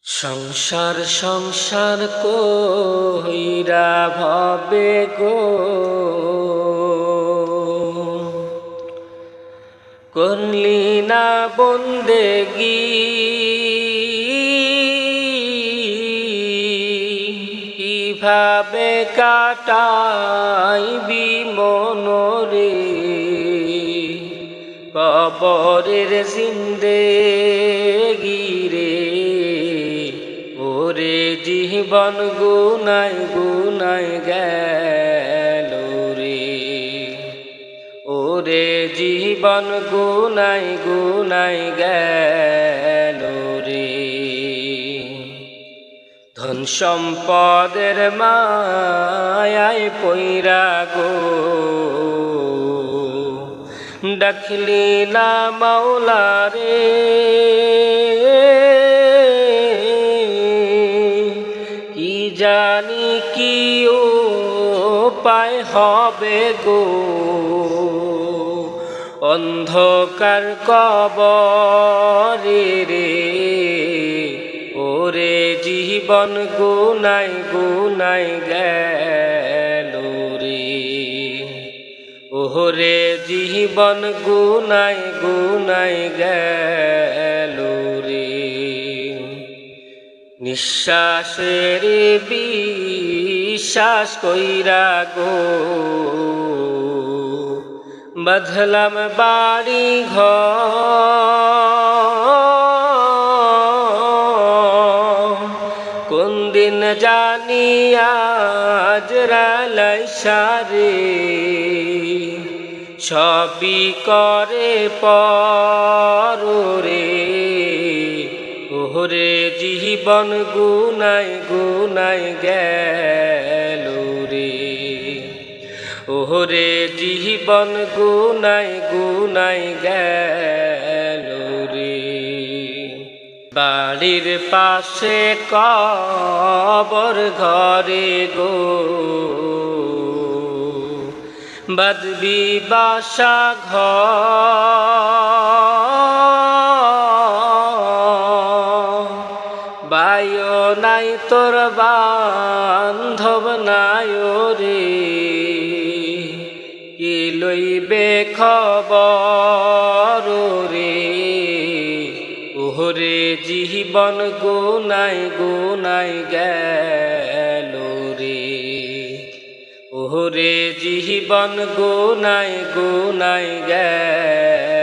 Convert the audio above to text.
সংসার সংসার কইরা ভবে গো করলি না বন্দেগি, কিভাবে কাটাইবি মনরে কবরের জিন্দেগি রে। ওরে জীবন গুনায় গুনায় গেল রে, ওরে জীবন গুনায় গুনায় গেল রে। ধন সম্পদের মায়ায় পইরা গো ডাকলি না মাওলা রে, কি জানি কি উপায় হবে গো অন্ধকার কবরে রে। ওরে জীবন গুনায় গুনায় গেল রে, ওরে জীবন গুনায় গুনায় গেল রে। নিঃশ্বাসের বিশ্বাস কইরা গো বাঁধলাম বাড়ি ঘর, কোন দিন জানি আজরাইল সারে সবই করে পর রে। ওরে জীবন গুনায় গুনায় গেল রে, ওরে জীবন গুনায় গুনায় গেল রে। বাড়ির পাশে কবর ঘরে গো বাঁধবি বাসা ঘর, বায়ো নাই তোর বান্ধব নাই রে, কি লইবে খবর রে। ওরে জীবন গুনায় গুনায় গেল রে, ওরে জীবন গুনায় গুনায় গেল